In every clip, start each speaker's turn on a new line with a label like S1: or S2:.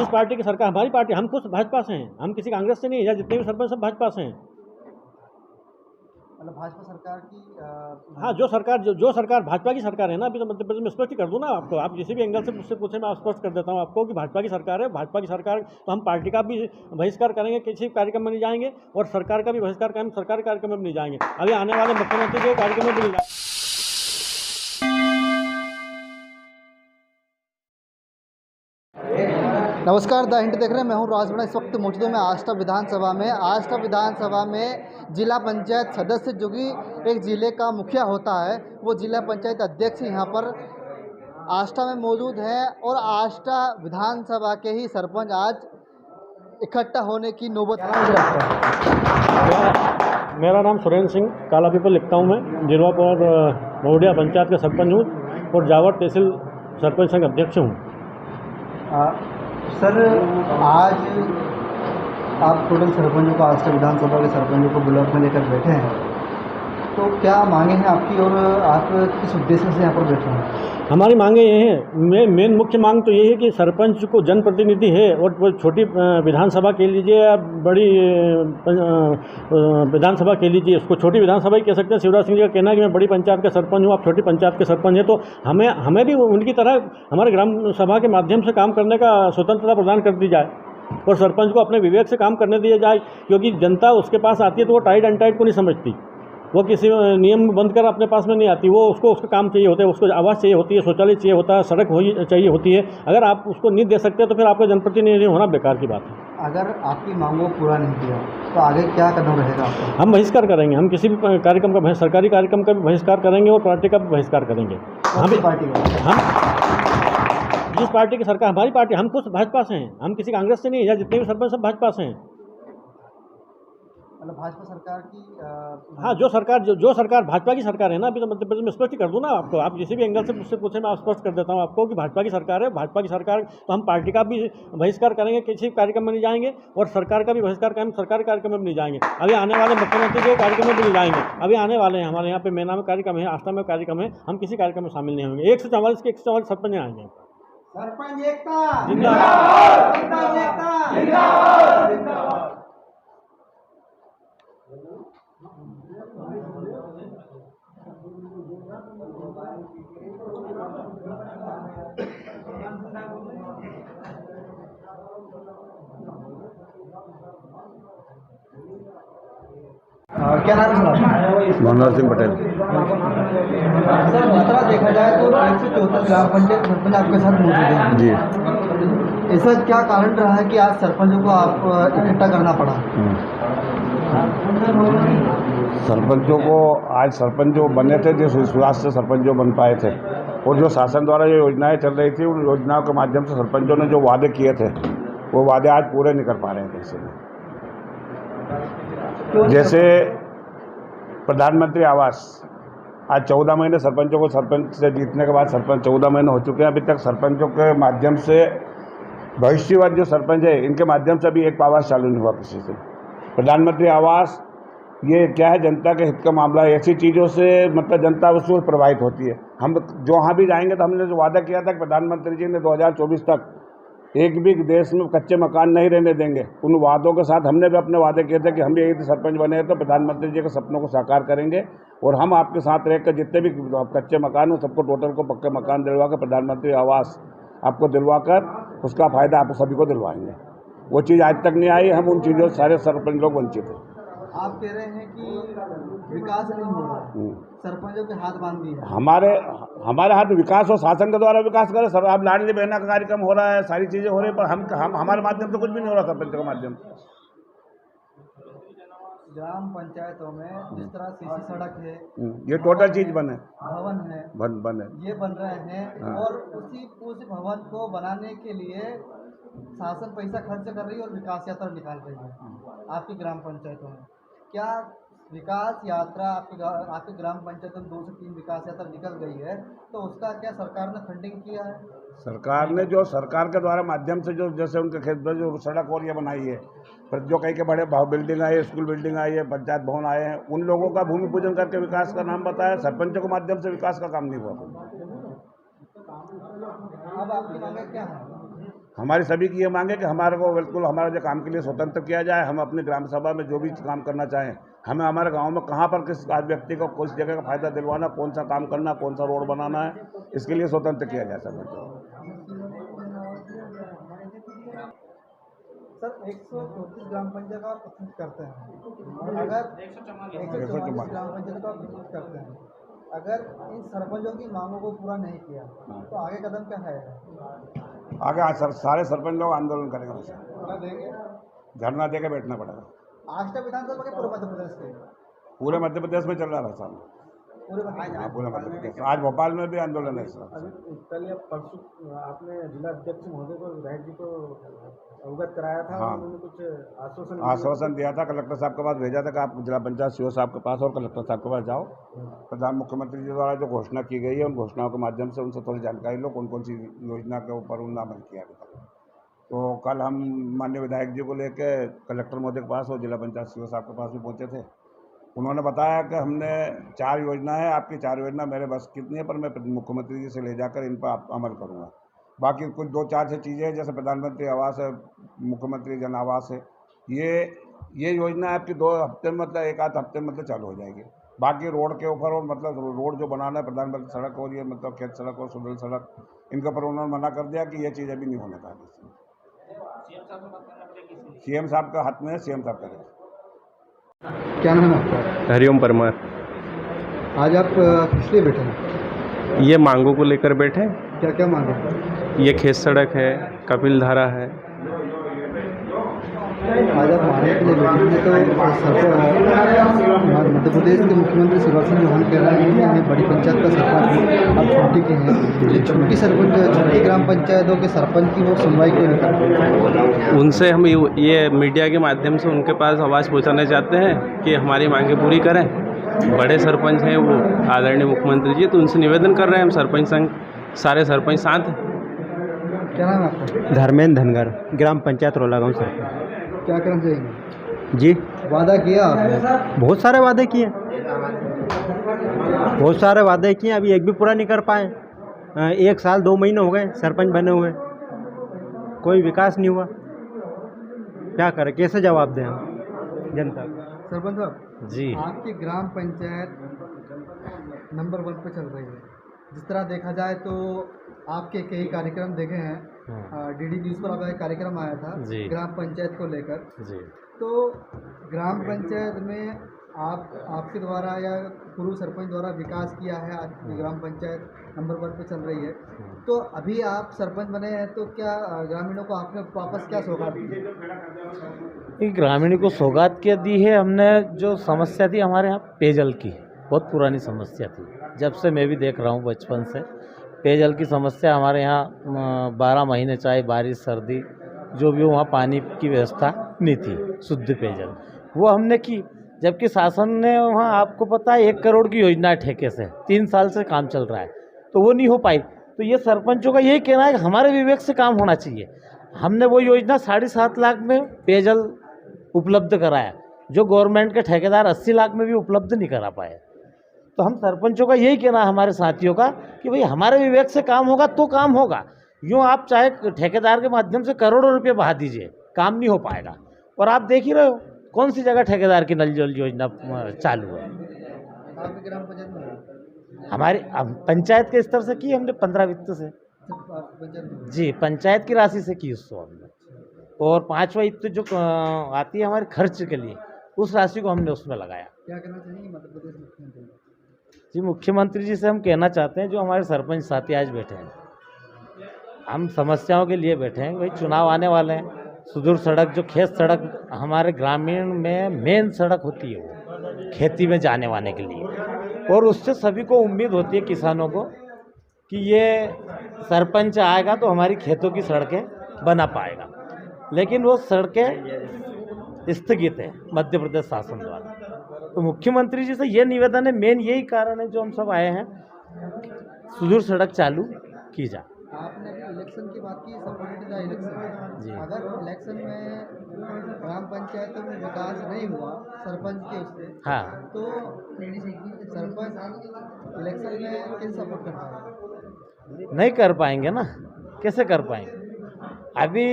S1: जिस पार्टी की सरकार, हमारी पार्टी, हम खुद भाजपा से हैं, हम किसी कांग्रेस से नहीं है। जितने भी सरपंच सब भाजपा से हैं।
S2: मतलब भाजपा सरकार की
S1: हाँ, जो सरकार भाजपा की सरकार है ना, अभी तो मध्य प्रदेश में स्पष्ट ही कर दूं ना आपको। आप किसी भी एंगल से मुझसे पूछे, मैं स्पष्ट कर देता हूँ आपको कि भाजपा की सरकार है। भाजपा की सरकार, तो हम पार्टी का भी बहिष्कार करेंगे, किसी कार्यक्रम में नहीं जाएंगे, और सरकार का भी बहिष्कार करेंगे, सरकारी कार्यक्रम में भी नहीं जाएंगे। अभी आने वाले मुख्यमंत्री के कार्यक्रम में भी नहीं जाएंगे।
S2: नमस्कार, द हिंट देख रहे हैं। मैं हूं राजगढ़। इस वक्त मौजूद हूं मैं आष्टा विधानसभा में। आष्टा विधानसभा में जिला पंचायत सदस्य, जो कि एक जिले का मुखिया होता है, वो जिला पंचायत अध्यक्ष यहाँ पर आष्टा में मौजूद है। और आष्टा विधानसभा के ही सरपंच आज इकट्ठा होने की नौबत।
S1: मेरा नाम सुरेंद्र सिंह, काला पीपल लिखता हूँ मैं। जिरवापुर महुडिया पंचायत का सरपंच हूँ और जावर तहसील सरपंच संघ अध्यक्ष हूँ।
S2: सर, आज आप टोटल सरपंचों को, आष्टा विधानसभा के सरपंचों को ब्लॉक में लेकर बैठे हैं, तो क्या मांगे हैं आपकी और आप किस उद्देश्य से यहाँ पर बैठे हैं?
S1: हमारी मांगे ये हैं, मेन मुख्य मांग तो ये है कि सरपंच को जनप्रतिनिधि है, और वो छोटी विधानसभा के लीजिए या बड़ी विधानसभा के लीजिए, उसको छोटी विधानसभा ही कह सकते हैं। शिवराज सिंह जी का कहना है कि मैं बड़ी पंचायत का सरपंच हूँ, आप छोटी पंचायत के सरपंच हैं, तो हमें भी उनकी तरह हमारे ग्राम सभा के माध्यम से काम करने का स्वतंत्रता प्रदान कर दी जाए, और सरपंच को अपने विवेक से काम करने दिया जाए। क्योंकि जनता उसके पास आती है तो वो टाइट अनटाइट को नहीं समझती, वो किसी नियम बंद कर अपने पास में नहीं आती। वो उसको उसका काम चाहिए होता है, उसको आवाज़ चाहिए होती है, शौचालय चाहिए होता है, सड़क चाहिए होती है। अगर आप उसको नहीं दे सकते तो फिर आपका जनप्रतिनिधि होना बेकार की बात है।
S2: अगर आपकी मांगों को पूरा नहीं किया तो आगे क्या कदम रहेगा आपका?
S1: हम बहिष्कार करेंगे, हम किसी भी कार्यक्रम का, सरकारी कार्यक्रम का भी बहिष्कार करेंगे और पार्टी का भी बहिष्कार करेंगे। हम जिस पार्टी की सरकार, हमारी पार्टी, हम खुद भाजपा से हैं, हम किसी कांग्रेस से नहीं है। जितने भी सरपंच सब भाजपा से हैं।
S2: मतलब भाजपा सरकार की
S1: हाँ, जो सरकार भाजपा की सरकार है ना, अभी तो मध्य प्रदेश में स्पष्ट ही कर दूं ना आपको। आप किसी भी एंगल से मुझसे पूछे, मैं स्पष्ट कर देता हूँ आपको कि भाजपा की सरकार है। भाजपा की सरकार, तो हम पार्टी का भी बहिष्कार करेंगे, किसी कार्यक्रम में नहीं जाएंगे, और सरकार का भी बहिष्कार करेंगे, सरकारी कार्यक्रम में भी नहीं जाएंगे। अभी आने वाले मुख्यमंत्री के कार्यक्रम में भी नहीं जाएंगे। अभी आने वाले हैं, हमारे यहाँ पे मेना में कार्यक्रम है, आष्टा में कार्यक्रम है, हम किसी कार्यक्रम में शामिल नहीं होंगे। 144 के 144 सरपंच आएंगे।
S2: सरपंच एकता
S1: जिंदाबाद,
S2: सरपंच एकता जिंदाबाद। क्या नाम है?
S3: मनोहर सिंह पटेल।
S2: सर, जिस तरह देखा जाए तो 174 ग्राम पंचायत सरपंच आपके साथ मौजूद हैं
S3: जी।
S2: ऐसा क्या कारण रहा है कि आज सरपंचों को आप इकट्ठा करना पड़ा?
S3: सरपंचों को आज सरपंच जो बने थे, जिस विश्वास से सरपंच जो बन पाए थे, और जो शासन द्वारा जो योजनाएं चल रही थी, उन योजनाओं के माध्यम से सरपंचों ने जो वादे किए थे, वो वादे आज पूरे नहीं कर पा रहे थे। जैसे प्रधानमंत्री आवास, आज 14 महीने सरपंचों को, सरपंच से जीतने के बाद सरपंच 14 महीने हो चुके हैं, अभी तक सरपंचों के माध्यम से, भविष्यवाद जो सरपंच है, इनके माध्यम से अभी एक आवास चालू नहीं हुआ किसी से। प्रधानमंत्री आवास ये क्या है, जनता के हित का मामला है। ऐसी चीज़ों से मतलब जनता उससे प्रभावित होती है। हम जो वहाँ भी जाएंगे तो हमने जो वादा किया था कि प्रधानमंत्री जी ने 2024 तक एक भी देश में कच्चे मकान नहीं रहने देंगे, उन वादों के साथ हमने भी अपने वादे किए थे कि हम भी यही सरपंच बने तो प्रधानमंत्री जी के सपनों को साकार करेंगे, और हम आपके साथ रहकर जितने भी कच्चे मकान हो सबको टोटल को पक्के मकान दिलवा कर प्रधानमंत्री आवास आपको दिलवाकर उसका फ़ायदा आप सभी को दिलवाएंगे। वो चीज़ आज तक नहीं आई। हम उन चीज़ों से सारे सरपंच लोग वंचित हैं।
S2: आप कह रहे हैं कि विकास नहीं हो रहा है, सरपंचों के हाथ बांध दिए।
S3: हमारे हाथ विकास और शासन के द्वारा विकास करें सर। अब लाडली बहना का कार्यक्रम हो रहा है, सारी चीज़ें हो रही है, पर हम हमारे माध्यम से कुछ भी नहीं हो रहा सरपंच के माध्यम से।
S2: ग्राम पंचायतों में जिस तरह सीसी सड़क है,
S3: ये टोटल चीज़ बने,
S2: भवन है,
S3: बने
S2: ये बन रहे हैं, और उस भवन को बनाने के लिए शासन पैसा खर्च कर रही है और विकास यात्रा निकाल रही है आपकी ग्राम पंचायतों में। क्या विकास यात्रा आपकी ग्राम पंचायत में 2 से 3 विकास यात्रा निकल गई है, तो उसका क्या सरकार ने फंडिंग किया है?
S3: सरकार ने जो सरकार के द्वारा माध्यम से जो जैसे उनके खेत में जो सड़क और ये बनाई है, फिर जो कई के बड़े बिल्डिंग आई है, स्कूल बिल्डिंग आई है, पंचायत भवन आए हैं, उन लोगों का भूमि पूजन करके विकास का नाम बताया। सरपंचों के माध्यम से विकास का काम नहीं हुआ।
S2: अब आपकी मांगे क्या है?
S3: हमारी सभी की ये मांग है कि हमारे को बिल्कुल हमारा जो काम के लिए स्वतंत्र किया जाए। हम अपने ग्राम सभा में जो भी काम करना चाहें, हमें हमारे गांव में कहाँ पर किस व्यक्ति को किस जगह का फायदा दिलवाना, कौन सा काम करना, कौन सा रोड बनाना है, इसके लिए स्वतंत्र किया जाए सभी को।
S2: सर 134 ग्राम पंचायत आप प्रतिनिधित्व करते हैं, अगर 144 ग्राम पंचायत का प्रतिनिधित्व करते हैं, अगर इन सरपंचों की मांगों को पूरा नहीं किया तो आगे कदम क्या है?
S3: आगे आज सारे सरपंच लोग आंदोलन करेंगे, वैसे धरना देकर बैठना पड़ेगा।
S2: आष्टा विधानसभा के पूरे मध्य प्रदेश के
S3: पूरे मध्य प्रदेश में चल रहा है साहब,
S2: पूरे मध्य
S3: पूरे मध्य प्रदेश। आज भोपाल में भी आंदोलन है सर।
S1: कल या परसों आपने जिला अध्यक्ष महोदय को, विधायक जी को अवगत कराया था।
S3: हाँ।
S1: उन्होंने कुछ
S3: आश्वासन दिया था, कलेक्टर साहब के पास भेजा था कि आप जिला पंचायत सीओ साहब के पास और कलेक्टर साहब के पास जाओ, प्रधान मुख्यमंत्री जी द्वारा जो घोषणा की गई है उन घोषणाओं के माध्यम से उनसे थोड़ी जानकारी लो, कौन कौन सी योजना के ऊपर उन्होंने अमल किया अभी तक। तो कल हम माननीय विधायक जी को लेकर कलेक्टर महोदय के पास और जिला पंचायत सीओ साहब के पास भी पहुँचे थे। उन्होंने बताया कि हमने 4 योजना है, आपकी 4 योजना मेरे बस कितनी है, पर मैं मुख्यमंत्री जी से ले जाकर इन पर अमल करूँगा। बाकी कुछ 2-4 से चीज़ें हैं, जैसे प्रधानमंत्री आवास है, मुख्यमंत्री जन आवास है, ये योजना आपकी 2 हफ्ते में, मतलब 1 आध हफ्ते में मतलब चालू हो जाएगी। बाकी रोड के ऊपर और मतलब रोड जो बनाना है, प्रधानमंत्री सड़क और ये मतलब खेत सड़क और सुडल सड़क, इनके ऊपर उन्होंने मना कर दिया कि ये चीज़ अभी नहीं होने पाएगी। सीएम साहब का हाथ में है, सीएम साहब करेंगे।
S2: क्या नाम है आपका?
S4: हरिओम परमार।
S2: आज आप किस लिए बैठे हैं?
S4: ये मांगों को लेकर बैठे हैं।
S2: क्या क्या मांगे?
S4: ये खेत सड़क है, कपिल धारा है।
S2: आज आप मांगने के लिए बैठे हैं तो मध्य प्रदेश के मुख्यमंत्री शिवराज सिंह चौहान कह रहे हैं कि हमें बड़ी पंचायत का सरपंच अब छोटी के हैं, जो छोटी ग्राम पंचायतों के सरपंच की वो सुनवाई क्यों नहीं करते?
S4: उनसे हम ये मीडिया के माध्यम से उनके पास आवाज़ पहुंचाना चाहते हैं कि हमारी मांगें पूरी करें। बड़े सरपंच हैं वो आदरणीय मुख्यमंत्री जी, तो उनसे निवेदन कर रहे हैं हम सरपंच संघ सारे सरपंच साथ हैं।
S2: क्या नाम है आपका?
S5: धर्मेंद्र धनगर, ग्राम पंचायत रोला गाँव से।
S2: क्या करना चाहेंगे?
S5: जी,
S2: वादा किया आपने?
S5: बहुत सारे वादे किए, बहुत सारे वादे किए, अभी एक भी पूरा नहीं कर पाए। 1 साल 2 महीने हो गए सरपंच बने हुए, कोई विकास नहीं हुआ। क्या करें, कैसे जवाब दें हम जनता को?
S2: सरपंच साहब
S4: जी,
S2: आपकी ग्राम पंचायत नंबर 1 पे चल रही है। जिस तरह देखा जाए तो आपके कई कार्यक्रम देखे हैं, डीडी न्यूज़ पर आपका एक कार्यक्रम आया था
S4: जी।
S2: ग्राम पंचायत को लेकर।
S4: जी,
S2: तो ग्राम पंचायत में आपके द्वारा या पूर्व सरपंच द्वारा विकास किया है, आज ग्राम पंचायत नंबर 1 पे चल रही है। तो अभी आप सरपंच बने हैं तो क्या ग्रामीणों को आपने वापस क्या सौगात दी?
S6: ग्रामीण को सौगात क्या दी है हमने? जो समस्या थी हमारे यहाँ पेयजल की, बहुत पुरानी समस्या थी, जब से मैं भी देख रहा हूँ बचपन से पेयजल की समस्या हमारे यहाँ 12 महीने चाहे बारिश सर्दी जो भी हो वहाँ पानी की व्यवस्था नहीं थी, शुद्ध पेयजल वो हमने की। जबकि शासन ने वहाँ आपको पता है 1 करोड़ की योजना है ठेके से, 3 साल से काम चल रहा है, तो वो नहीं हो पाई। तो ये सरपंचों का यही कहना है कि हमारे विवेक से काम होना चाहिए। हमने वो योजना 7.5 लाख में पेयजल उपलब्ध कराया, जो गवर्नमेंट के ठेकेदार 80 लाख में भी उपलब्ध नहीं करा पाए। तो हम सरपंचों का यही कहना है हमारे साथियों का कि भाई हमारे विवेक से काम होगा तो काम होगा। यूँ आप चाहे ठेकेदार के माध्यम से करोड़ों रुपये बहा दीजिए, काम नहीं हो पाएगा। और आप देख ही रहे हो कौन सी जगह ठेकेदार की नल जल योजना चालू है।
S2: आपकी ग्राम पंचायत में
S6: हमारी पंचायत के स्तर से की हमने 15 वित्त से, जी पंचायत की राशि से की उसको हमने, और 5वां वित्त जो आती है हमारे खर्च के लिए उस राशि को हमने उसमें लगाया।
S2: क्या करना चाहिए मध्य प्रदेश मुख्यमंत्री?
S6: जी मुख्यमंत्री जी से हम कहना चाहते हैं, जो हमारे सरपंच साथी आज बैठे हैं, हम समस्याओं के लिए बैठे हैं। भाई चुनाव आने वाले हैं, सुदूर सड़क जो खेत सड़क हमारे ग्रामीण में मेन सड़क होती है वो खेती में जाने वाने के लिए, और उससे सभी को उम्मीद होती है किसानों को कि ये सरपंच आएगा तो हमारी खेतों की सड़कें बना पाएगा, लेकिन वो सड़कें स्थगित है मध्य प्रदेश शासन द्वारा। तो मुख्यमंत्री जी से ये निवेदन है, मेन यही कारण है जो हम सब आए हैं, सुदूर सड़क चालू की जाए।
S2: आपने अभी इलेक्शन की बात की, सपोर्टेड द इलेक्शन
S6: जी।
S2: अगर इलेक्शन में ग्राम पंचायतों में विकास नहीं हुआ सरपंच के उससे,
S6: हाँ,
S2: तो सरपंच इलेक्शन में कैसे सपोर्ट कर पाएगा?
S6: नहीं कर पाएंगे ना, कैसे कर पाएंगे? अभी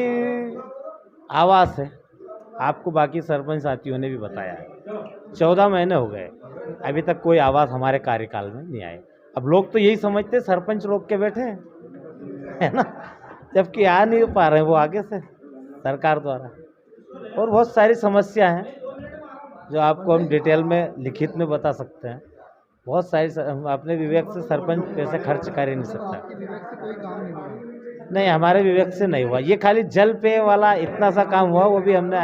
S6: आवास है, आपको बाकी सरपंच साथियों ने भी बताया है, 14 महीने हो गए, अभी तक कोई आवास हमारे कार्यकाल में नहीं आए। अब लोग तो यही समझते सरपंच रोक के बैठे हैं, है ना, जबकि आ नहीं पा रहे हैं वो आगे से सरकार द्वारा। और बहुत सारी समस्या हैं जो आपको हम डिटेल में लिखित में बता सकते हैं। बहुत सारी हम अपने विवेक से सरपंच पैसे खर्च कर ही नहीं सकता।
S2: आपके विवेक से कोई काम नहीं हुआ?
S6: नहीं, हमारे विवेक से नहीं हुआ। ये खाली जल पेय वाला इतना सा काम हुआ, वो भी हमने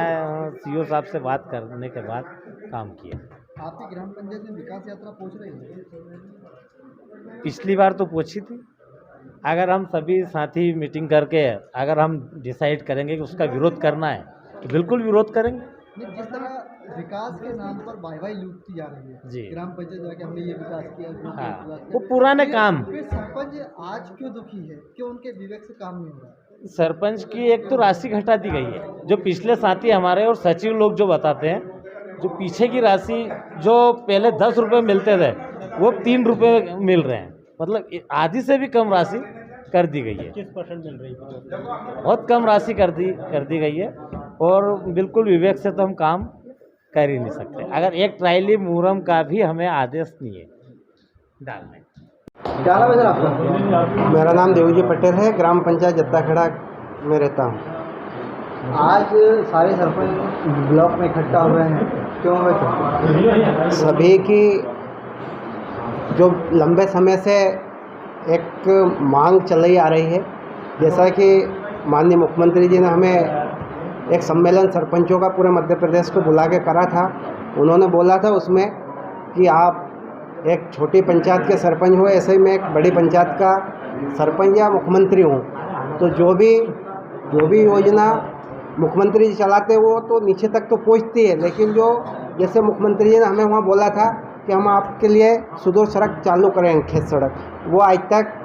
S6: सीओ साहब से बात करने के बाद काम किया।
S2: आपकी ग्राम पंचायत में विकास यात्रा पहुंच रही है?
S6: पिछली बार तो पहुंची थी। अगर हम सभी साथी मीटिंग करके अगर हम डिसाइड करेंगे कि उसका विरोध करना है तो बिल्कुल विरोध करेंगे।
S2: नहीं, जिस तरह विकास के नाम पर वाई लूटती जा रही है
S6: जी।
S2: ग्राम पंचायत जाके हमने ये विकास किया,
S6: हाँ, वो पुराने काम।
S2: फिर सरपंच आज क्यों दुखी है? क्यों उनके विवेक से काम नहीं हो रहा?
S6: सरपंच की एक तो राशि घटा दी गई है, जो पिछले साथी हमारे और सचिव लोग जो बताते हैं, जो पीछे की राशि जो पहले 10 रुपये मिलते थे वो 3 रुपये मिल रहे हैं, मतलब आधी से भी कम राशि कर दी गई है।
S1: 25% मिल रही है।
S6: बहुत कम राशि कर दी गई है और बिल्कुल विवेक से तो हम काम कर ही नहीं सकते। अगर एक ट्रायली मुहर्रम का भी हमें आदेश नहीं है डालने।
S2: क्या नाम है सर आपका?
S5: मेरा नाम देवजी पटेल है, ग्राम पंचायत जत्ताखेड़ा में रहता हूँ।
S2: आज सारे सरपंच ब्लॉक में इकट्ठा हुए हैं, क्यों हुए थे?
S5: सभी की जो लंबे समय से एक मांग चली आ रही है, जैसा कि माननीय मुख्यमंत्री जी ने हमें एक सम्मेलन सरपंचों का पूरे मध्य प्रदेश को बुला के करा था। उन्होंने बोला था उसमें कि आप एक छोटी पंचायत के सरपंच हो, ऐसे ही मैं एक बड़ी पंचायत का सरपंच या मुख्यमंत्री हूँ। तो जो भी योजना मुख्यमंत्री जी चलाते हैं वो तो नीचे तक तो पहुँचती है, लेकिन जो जैसे मुख्यमंत्री जी ने हमें वहाँ बोला था कि हम आपके लिए सुदूर सड़क चालू करेंगे, खेत सड़क, वो आज तक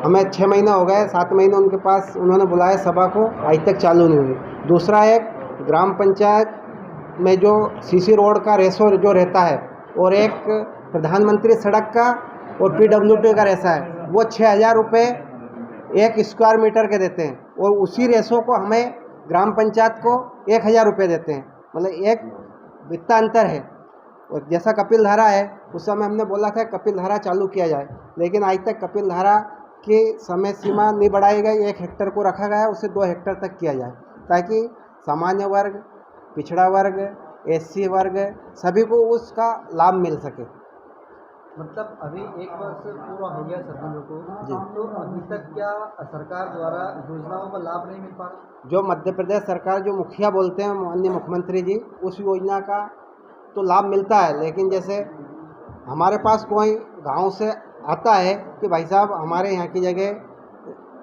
S5: हमें 6 महीने हो गए, 7 महीने उनके पास उन्होंने बुलाया सभा को, आज तक चालू नहीं हुई। दूसरा एक ग्राम पंचायत में जो सीसी रोड का रेशो जो रहता है और एक प्रधानमंत्री सड़क का और PWD का रेशा है, वो 6000 रुपये 1 स्क्वायर मीटर के देते हैं और उसी रेशो को हमें ग्राम पंचायत को 1000 रुपये देते हैं, मतलब एक वित्ता अंतर है। और जैसा कपिल धारा है, उस समय हमने बोला था कपिल धारा चालू किया जाए, लेकिन आज तक कपिल धारा की समय सीमा नहीं बढ़ाई गई। 1 हेक्टर को रखा गया, उसे 2 हेक्टर तक किया जाए, ताकि सामान्य वर्ग, पिछड़ा वर्ग, SC वर्ग सभी को उसका लाभ मिल सके।
S2: मतलब अभी 1 वर्ष पूरा हो गया सरपंचों को
S5: जी।
S2: तो अभी तक क्या सरकार द्वारा योजनाओं का लाभ नहीं मिल पा रहा?
S5: जो मध्य प्रदेश सरकार जो मुखिया बोलते हैं माननीय मुख्यमंत्री जी, उस योजना का तो लाभ मिलता है, लेकिन जैसे हमारे पास कोई गांव से आता है कि भाई साहब हमारे यहाँ की जगह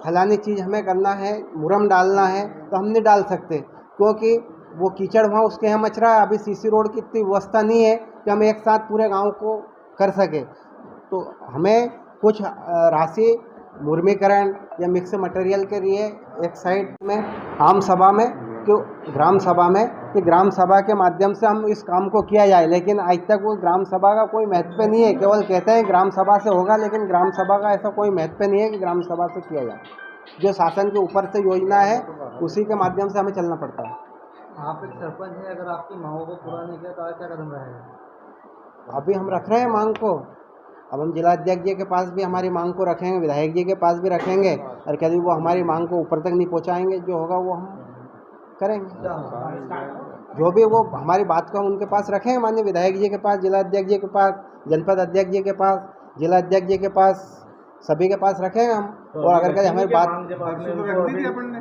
S5: फलानी चीज़ हमें करना है, मुरम डालना है, तो हम नहीं डाल सकते क्योंकि वो कीचड़ वहाँ उसके यहाँ मच रहा है। अभी सीसी रोड की इतनी व्यवस्था नहीं है कि हम एक साथ पूरे गांव को कर सके, तो हमें कुछ राशि मुर्मीकरण या मिक्स मटेरियल के लिए एक साइड में आम सभा में कि ग्राम सभा में कि ग्राम सभा के माध्यम से हम इस काम को किया जाए, लेकिन आज तक वो ग्राम सभा का कोई महत्व नहीं है। केवल कहते हैं ग्राम सभा से होगा, लेकिन ग्राम सभा का ऐसा कोई महत्व नहीं है कि ग्राम सभा से किया जाए। जो शासन के ऊपर से योजना है उसी के माध्यम से हमें चलना पड़ता है।
S2: आप एक सरपंच हैं, अगर आपकी मांगों को पूरा नहीं किया तो आगे क्या कदम रहेगा?
S5: अभी हम रख रहे हैं मांग को, अब हम जिला अध्यक्ष जी के पास भी हमारी मांग को रखेंगे, विधायक जी के पास भी रखेंगे, और यदि वो हमारी मांग को ऊपर तक नहीं पहुंचाएंगे, जो होगा वो हम करेंगे। जो भी वो हमारी बात को हम उनके पास रखेंगे, माननीय विधायक जी के पास, जिला अध्यक्ष जी के पास, जनपद अध्यक्ष जी के पास, जिला अध्यक्ष जी के पास, सभी के पास रखेंगे हम।
S1: तो
S5: और अगर कभी हमारी बात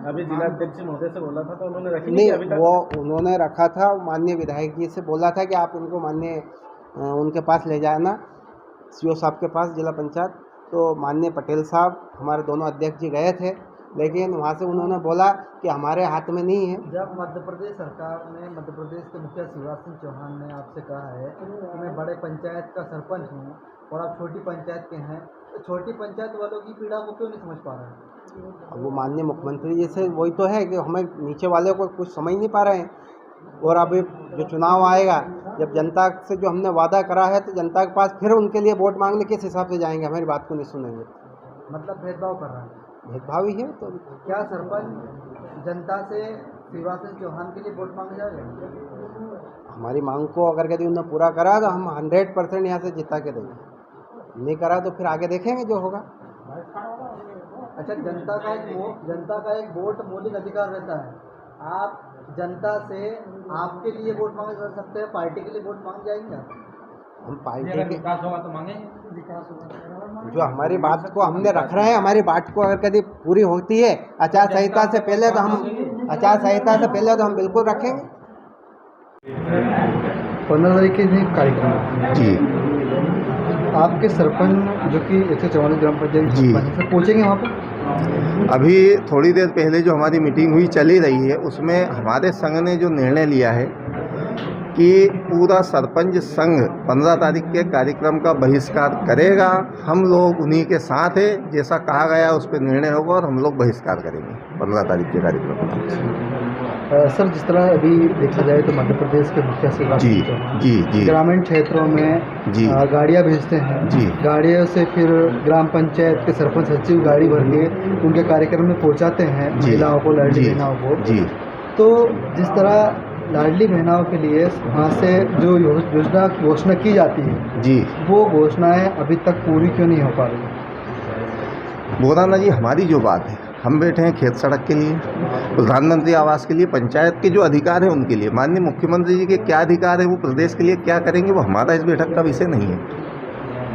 S1: अभी जिला अध्यक्ष महोदय से बोला था तो उन्होंने रखी
S5: नहीं,
S1: अभी तक?
S5: वो उन्होंने रखा था, माननीय विधायक जी से बोला था कि आप उनको माननीय उनके पास ले जाना, सीओ साहब के पास जिला पंचायत। तो माननीय पटेल साहब हमारे दोनों अध्यक्ष जी गए थे, लेकिन वहाँ से उन्होंने बोला कि हमारे हाथ में नहीं है।
S2: जब मध्य प्रदेश सरकार ने, मध्य प्रदेश के मुखिया शिवराज सिंह चौहान ने आपसे कहा है कि मैं बड़े पंचायत का सरपंच हूँ और आप छोटी पंचायत के हैं, तो छोटी पंचायत वालों की पीड़ा को क्यों नहीं समझ पा रहे हैं?
S5: अब वो माननीय मुख्यमंत्री जी से वही तो है कि हमें नीचे वाले को कुछ समझ नहीं पा रहे हैं। और अभी जो चुनाव आएगा, जब जनता से जो हमने वादा करा है, तो जनता के पास फिर उनके लिए वोट मांगने किस हिसाब से जाएंगे, हमारी बात को नहीं सुनेंगे।
S2: मतलब भेदभाव कर रहा है।
S7: भेदभाव ही है। तो
S2: क्या सरपंच जनता से शिवराज सिंह चौहान के लिए वोट मांगे जा रहे हैं?
S7: हमारी मांग को अगर यदि उन्होंने पूरा करा तो हम 100% यहाँ से जिता के देंगे, नहीं करा तो फिर आगे देखेंगे जो होगा।
S2: अच्छा, जनता का एक वोट मौलिक अधिकार रहता है। आप जनता से आपके लिए वोट मांग सकते हैं, पार्टी के लिए वोट मांग जाएंगे आप?
S7: हम पार्टी के
S6: विकास होगा तो मांगेंगे, विकास होगा।
S7: जो हमारी बात को हमने रख रहे हैं, हमारी बात को अगर कभी पूरी होती है आचार संहिता से पहले तो हम बिल्कुल रखेंगे।
S2: 15 तारीख के दिन कार्यक्रम
S8: जी
S2: आपके सरपंच जो कि 144 ग्राम पंचायत
S8: जी।
S2: से पहुँचेंगे वहाँ पर?
S8: अभी थोड़ी देर पहले जो हमारी मीटिंग हुई चली रही है, उसमें हमारे संघ ने जो निर्णय लिया है कि पूरा सरपंच संघ 15 तारीख के कार्यक्रम का बहिष्कार करेगा। हम लोग उन्हीं के साथ हैं, जैसा कहा गया उस पर निर्णय होगा और हम लोग बहिष्कार करेंगे 15 तारीख के कार्यक्रम का।
S2: सर, जिस तरह अभी देखा जाए तो मध्य प्रदेश के मुखिया शिवराज
S8: जी
S2: सिंह चौहान
S8: जी जी
S2: ग्रामीण क्षेत्रों में
S8: जी
S2: गाड़ियाँ भेजते हैं।
S8: जी।
S2: गाड़ियों से फिर ग्राम पंचायत के सरपंच सचिव गाड़ी भर के उनके कार्यक्रम में पहुँचाते हैं
S8: जी।
S2: महिलाओं को, लाडली
S8: जी।
S2: बहनाओं को।
S8: जी
S2: तो जिस तरह लाडली बहनाओं के लिए वहाँ से जो योजना घोषणा की जाती है,
S8: जी
S2: वो घोषणाएं अभी तक पूरी क्यों नहीं हो पा रही?
S8: बोराना जी, हमारी जो बात है, हम बैठे हैं खेत सड़क के लिए, प्रधानमंत्री आवास के लिए, पंचायत के जो अधिकार है उनके लिए। माननीय मुख्यमंत्री जी के क्या अधिकार है, वो प्रदेश के लिए क्या करेंगे, वो हमारा इस बैठक का विषय नहीं है।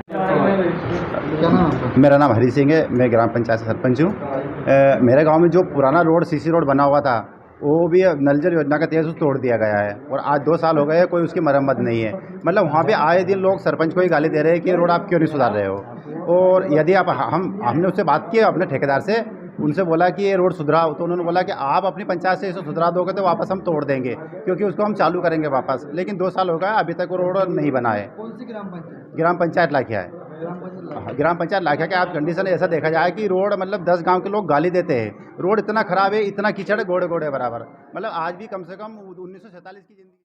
S2: क्या नाम है?
S9: मेरा नाम हरी सिंह है, मैं ग्राम पंचायत से सरपंच हूँ। मेरे गांव में जो पुराना रोड सीसी रोड बना हुआ था, वो भी नल जल योजना के तहत तोड़ दिया गया है और आज 2 साल हो गए हैं, कोई उसकी मरम्मत नहीं है। मतलब वहाँ पे आए दिन लोग सरपंच को ही गाली दे रहे हैं कि ये रोड आप क्यों नहीं सुधार रहे हो। और यदि आप हमने उससे बात की अपने ठेकेदार से, उनसे बोला कि ये रोड सुधराओ, तो उन्होंने बोला कि आप अपनी पंचायत से इसे सुधरा दोगे तो वापस हम तोड़ देंगे, क्योंकि उसको हम चालू करेंगे वापस। लेकिन 2 साल हो गए, अभी तक वो रोड नहीं बना है।
S2: कौन सी ग्राम पंचायत?
S9: ग्राम पंचायत लाखिया है। ग्राम पंचायत लाखिया के आप कंडीशन ऐसा देखा जाए कि रोड मतलब 10 गांव के लोग गाली देते हैं, रोड इतना ख़राब है, इतना कीचड़ है, घोड़े घोड़े बराबर। मतलब आज भी कम से कम 1947 की जिंदगी